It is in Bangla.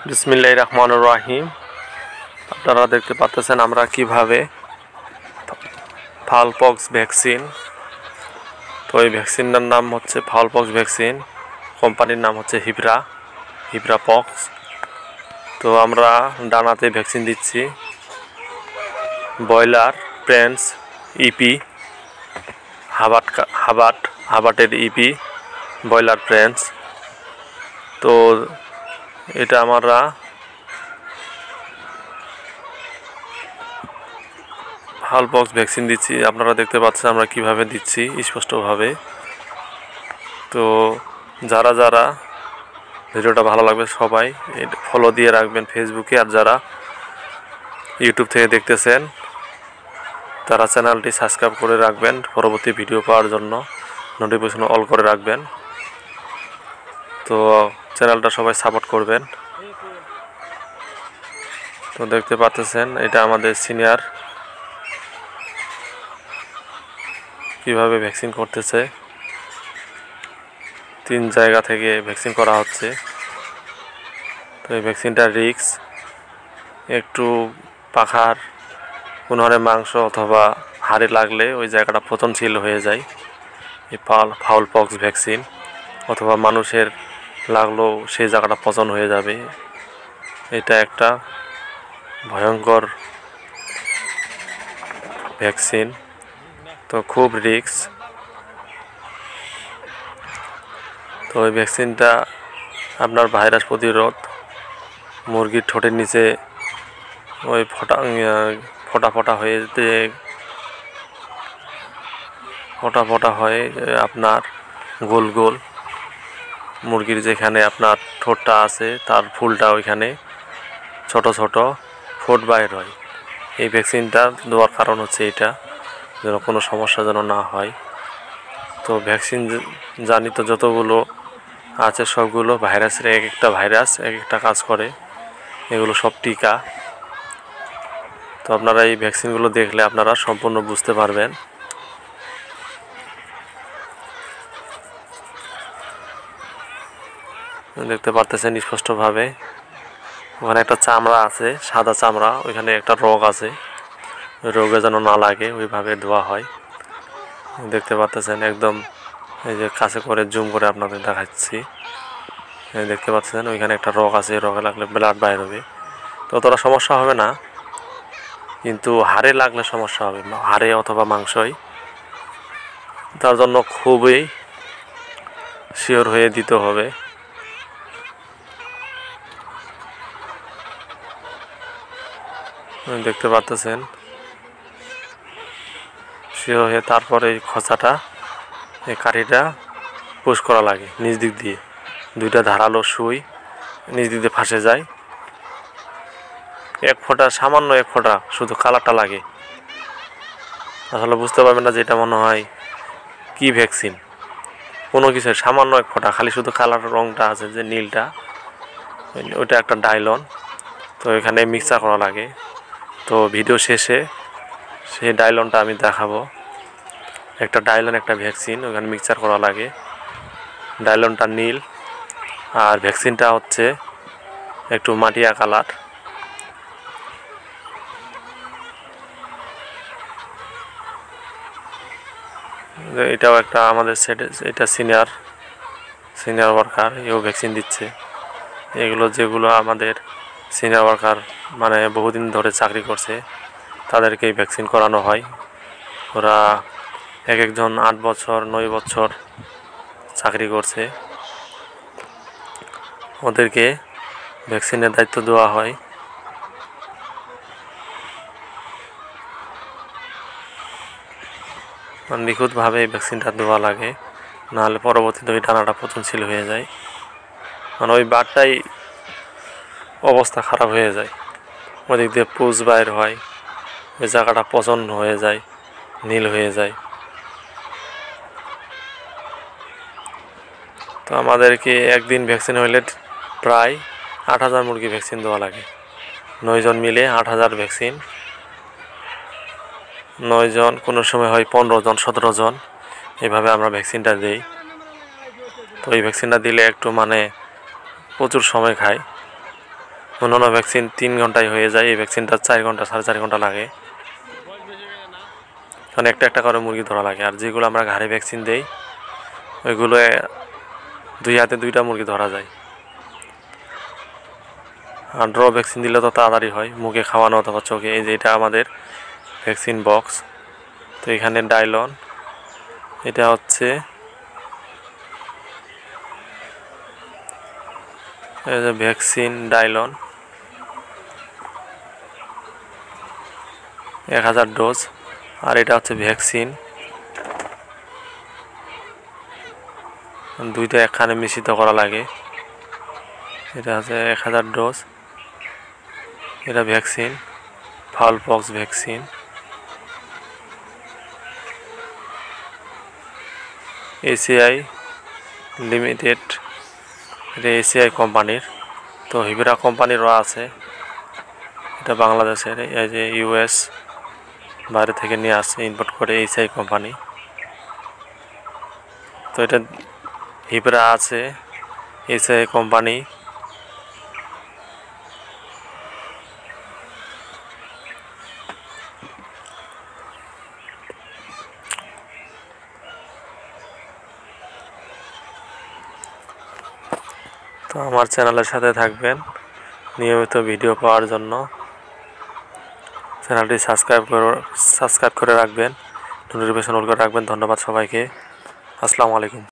বিসমিল্লাহির রহমানির রহিম। আপনারা দেখতে পাচ্ছেন আমরা কিভাবে ফাউলপক্স ভ্যাকসিন। তো এই ভ্যাকসিনটার নাম হচ্ছে ফাউলপক্স ভ্যাকসিন, কোম্পানির নাম হচ্ছে হিব্রা পক্স। তো আমরা ডানাতে ভ্যাকসিন দিচ্ছি ব্রয়লার প্রেন্স ইপি, হাবাটের ইপি, ব্রয়লার প্রেন্স। তো এটা আমরা ফাউলপক্স ভ্যাকসিন দিচ্ছি। আপনারা দেখতে পাচ্ছেন আমরা কিভাবে দিচ্ছি স্পষ্টভাবে। তো যারা ভিডিওটা ভালো লাগবে সবাই ফলো দিয়ে রাখবেন ফেসবুকে, আর যারা ইউটিউব থেকে দেখতেছেন তারা চ্যানেলটি সাবস্ক্রাইব করে রাখবেন পরবর্তী ভিডিও পাওয়ার জন্য, নোটিফিকেশন অল করে রাখবেন। তো চ্যানেলটা সবাই সাপোর্ট করবেন। তো দেখতে পাচ্ছেন এটা আমাদের সিনিয়র কিভাবে ভ্যাকসিন করতেছে। 3 জায়গা থেকে ভ্যাকসিন করা হচ্ছে। তো এই ভ্যাকসিনটা রিস্ক, একটু পাখার কোনো মাংস অথবা হাড়ে লাগলে ওই জায়গাটা পচনশীল হয়ে যায় এই ফাউলপক্স ভ্যাকসিন, অথবা মানুষের লাগলেও সেই জায়গাটা পচন হয়ে যাবে। এটা একটা ভয়ঙ্কর ভ্যাকসিন, তো খুব রিস্ক। তো ওই ভ্যাকসিনটা আপনার ভাইরাস প্রতিরোধ, মুরগির ঠোঁটের নিচে ওই ফোটা হয়ে আপনার গোল গোল মুরগির যেখানে আপনার ঠোঁটটা আছে তার ফুলটা ওইখানে ছোট ছোট ফোট বাইর হয়। এই ভ্যাকসিনটা দেওয়ার কারণ হচ্ছে এটা, যেন কোনো সমস্যা যেন না হয়। তো ভ্যাকসিন জানি তো যতগুলো আছে সবগুলো ভাইরাসের এক একটা ভাইরাস এক একটা কাজ করে, এগুলো সব টিকা। তো আপনারা এই ভ্যাকসিনগুলো দেখলে আপনারা সম্পূর্ণ বুঝতে পারবেন। দেখতে পারতেছেন স্পষ্টভাবে ওখানে একটা চামড়া আছে, সাদা চামড়া, ওইখানে একটা রোগ আছে, ওই রোগে যেন না লাগে ওইভাবে ধোয়া হয়। দেখতে পাচ্ছেন একদম এই যে কাছে করে জুম করে আপনাদের দেখাচ্ছি। দেখতে পাচ্ছেন ওইখানে একটা রোগ আছে, রোগে লাগলে ব্লাড বাইর হবে। তো অতটা সমস্যা হবে না, কিন্তু হাড়ে লাগলে সমস্যা হবে, হাড়ে অথবা মাংসই। তার জন্য খুবই শিওর হয়ে দিতে হবে। দেখতে পাচ্ছেন শিওর হয়ে তারপরে এই খোঁচাটা, এই কাঠিটা পুশ করা লাগে নিচ দিক দিয়ে, 2টা ধারালো সুই নিচ দিক দিয়ে ফাঁসে যায়। সামান্য এক ফোঁটা শুধু কালারটা লাগে, আসলে বুঝতে পারবেন না যে এটা মনে হয় কি ভ্যাকসিন, কোনো কিছু সামান্য এক ফোঁটা খালি শুধু কালার রংটা আছে যে নীলটা, ওইটা একটা ডাইলন। তো এখানে মিক্সার করা লাগে। তো ভিডিও শেষে সেই ডাইলনটা আমি দেখাবো। একটা ডাইলন একটা ভ্যাকসিন ওখানে মিক্সচার করা লাগে। ডাইলনটা নীল আর ভ্যাকসিনটা হচ্ছে একটু মাটিয়া কালার। এটাও একটা আমাদের সেটে, এটা সিনিয়র ওয়ার্কার, এও ভ্যাকসিন দিচ্ছে। যেগুলো আমাদের সিনিয়র ওয়ার্কার মানে বহুদিন ধরে চাকরি করছে তাদেরকে ভ্যাকসিন করানো হয়। ওরা একজন 8 বছর 9 বছর চাকরি করছে, ওদেরকে ভ্যাকসিনের দায়িত্ব দেওয়া হয়। নিখুঁতভাবে এই ভ্যাকসিনটা দেওয়া লাগে, নাহলে পরবর্তীতে ওই ডানাটা পচনশীল হয়ে যায়, মানে ওই বারটাই অবস্থা খারাপ হয়ে যায়, ওদিক দিয়ে পুজ বাইর হয়, ওই জায়গাটা পচন হয়ে যায়, নীল হয়ে যায়। তো আমাদেরকে একদিন ভ্যাকসিন হইলে প্রায় 8000 মুরগি ভ্যাকসিন দেওয়া লাগে। 9 জন মিলে 8000 ভ্যাকসিন, 9 জন, কোনো সময় হয় 15 জন 17 জন, এভাবে আমরা ভ্যাকসিনটা দিই। তো এই ভ্যাকসিনটা দিলে একটু মানে প্রচুর সময় খায়, অন্যান্য ভ্যাকসিন 3 ঘন্টায় হয়ে যায়, এই ভ্যাকসিনটা 4 ঘন্টা 4.5 ঘন্টা লাগে, কারণ একটা করে মুরগি ধরা লাগে। আর যেগুলো আমরা ঘাড়ে ভ্যাকসিন দেই ওইগুলো 2 হাতে 2টা মুরগি ধরা যায়। আর ড্র ভ্যাকসিন দিলে তো তাড়াতাড়ি হয়, মুখে খাওয়ানো অথবা চোখে। এই যে এটা আমাদের ভ্যাকসিন বক্স। তো এখানে ডাইলন, এটা হচ্ছে এই যে ভ্যাকসিন ডাইলন 1000 ডোজ। আর এটা হচ্ছে ভ্যাকসিন, দুইটা একখানে মিশ্রিত করা লাগে। এটা হচ্ছে 1000 ডোজ। এটা vaccine, foul pox vaccine. ACI limited, এটা এসিআই কোম্পানির। তো হিবেরা কোম্পানিরও আছে, এটা বাংলাদেশের। এই যে ইউএস বাইরে থেকে নিয়ে আসছে, ইম্পোর্ট করে এসিআই কোম্পানি। তো এটা হিবেরা আছে, এসিআই কোম্পানি। তো আমার চ্যানেলের সাথে থাকবেন নিয়মিত ভিডিও পাওয়ার জন্য। চ্যানেলটি সাবস্ক্রাইব করে রাখবেন, নোটিফিকেশন অন করে রাখবেন। ধন্যবাদ সবাইকে। আসসালামু আলাইকুম।